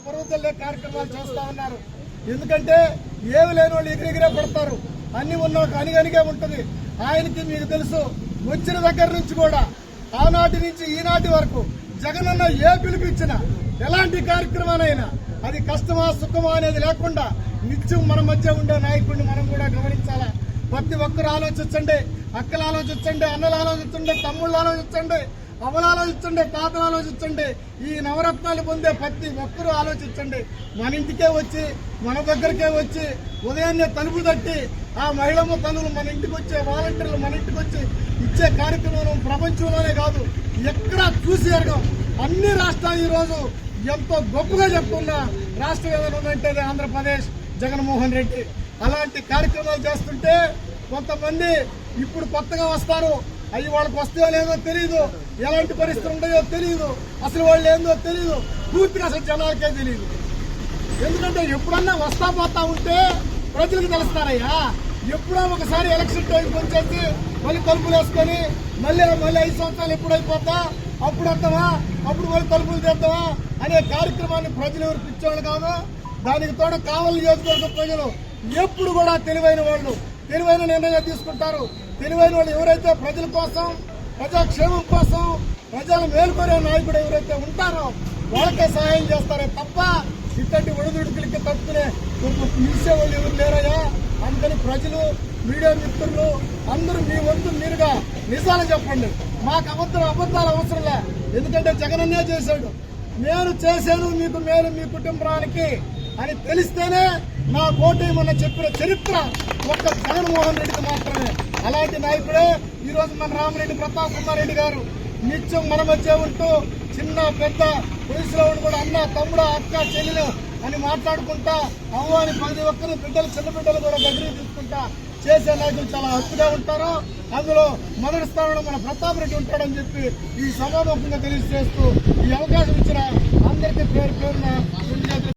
బురదల్లే కార్యక్రమాలు చేస్తా ఉన్నారు. ఎందుకంటే ఏమి లేని వాళ్ళు ఎగిరెగిరే పడతారు, అన్ని ఉన్నోళ్ళకి అనిగనిగే ఉంటుంది. ఆయనకి మీకు తెలుసు, వచ్చిన దగ్గర నుంచి కూడా ఆనాటి నుంచి ఈనాటి వరకు జగనన్న ఏ పిలిపించినా ఎలాంటి కార్యక్రమాలైనా అది కష్టమా సుఖమా అనేది లేకుండా నిత్యం మన మధ్య ఉండే నాయకుడిని మనం కూడా గమనించాలా. ప్రతి ఒక్కరు ఆలోచించండి, అక్కలు ఆలోచించండి, అన్నలు ఆలోచించండి, తమ్ముళ్ళు ఆలోచించండి, అవలు ఆలోచించండి, తాతలు ఆలోచించండి. ఈ నవరత్నాలు పొందే ప్రతి ఒక్కరూ ఆలోచించండి. మన ఇంటికే వచ్చి మన దగ్గరికే వచ్చి ఉదయాన్నే తలుపు తట్టి ఆ మహిళమ్మ తల్లులు మన ఇంటికి వచ్చే వాలంటీర్లు మన ఇంటికి వచ్చి ఇచ్చే కార్యక్రమం ప్రపంచంలోనే కాదు ఎక్కడా చూసి ఎరగం. అన్ని రాష్ట్రాలు ఈరోజు ఎంతో గొప్పగా చెప్తున్న రాష్ట్రం ఏదైనా ఉందంటే ఆంధ్రప్రదేశ్ జగన్మోహన్ రెడ్డి. అలాంటి కార్యక్రమాలు చేస్తుంటే కొంతమంది ఇప్పుడు కొత్తగా వస్తారు, అవి వాళ్ళకి వస్తాయో లేదో తెలియదు, ఎలాంటి పరిస్థితులు ఉంటాయో తెలియదు, అసలు వాళ్ళు ఏందో తెలియదు, పూర్తిగా అసలు జనాలకే తెలియదు. ఎందుకంటే ఎప్పుడన్నా వస్తా పోతా ఉంటే ప్రజలకు తెలుస్తారయ్యా. ఎప్పుడో ఒకసారి ఎలక్షన్ టైంకి వచ్చేసి మళ్ళీ తలుపులు వేసుకొని మళ్ళీ 5 సంవత్సరాలు ఎప్పుడైపోతా అప్పుడు వద్దామా, అప్పుడు మళ్ళీ తలుపులు తెద్దామా అనే కార్యక్రమాన్ని ప్రజలు ఎవరు పిచ్చోళ్ళు కాదు. దానికి తోడు కావలి నియోజకవర్గ ప్రజలు ఎప్పుడు కూడా తెలివైన వాళ్ళు, తెలివైన నిర్ణయాలు తీసుకుంటారు. తెలివైన వాళ్ళు ఎవరైతే ప్రజల కోసం, ప్రజాక్షేమం కోసం, ప్రజల మేలుకొనే నాయకుడు ఎవరైతే ఉంటారో వాళ్ళకే సహాయం చేస్తారే తప్ప ఇట్లాంటి ఒడిదుడుకులకి తప్పుకునే నిలిచే వాళ్ళు ఎవరు లేరయ్యా. అందుకని ప్రజలు, మీడియా మిత్రులు అందరూ మీ వంతు మీరుగా నిజాలు చెప్పండి. మాకు అబద్ధాలు అవసరంలే. ఎందుకంటే జగనన్నే చేశాడు, నేను చేశాను మీకు మేలు మీ కుటుంబానికి అని తెలిస్తేనే నా కోటేమన్న చెప్పిన చరిత్ర ఒక్క జగన్మోహన్ రెడ్డికి మాత్రమే. అలాంటి నాయకుడే ఈరోజు మన రామిరెడ్డి ప్రతాప్ కుమార్ రెడ్డి గారు నిత్యం మన మధ్య ఉంటూ చిన్న పెద్ద వయసులో కూడా అన్న తమ్ముడు అక్క చెల్లెలు అని మాట్లాడుకుంటా అవ్వాని 10 ఒక్కరిని బిడ్డలు చిన్న బిడ్డలు కూడా దగ్గరికి తీసుకుంటా చేసే నాయకులు చాలా హక్కుగా ఉంటారు. అందులో మొదటి స్థానంలో మన ప్రతాప్ రెడ్డి ఉంటాడని చెప్పి ఈ సమావేశంగా తెలియజేస్తూ ఈ అవకాశం ఇచ్చిన అందరికీ పేరు పేరున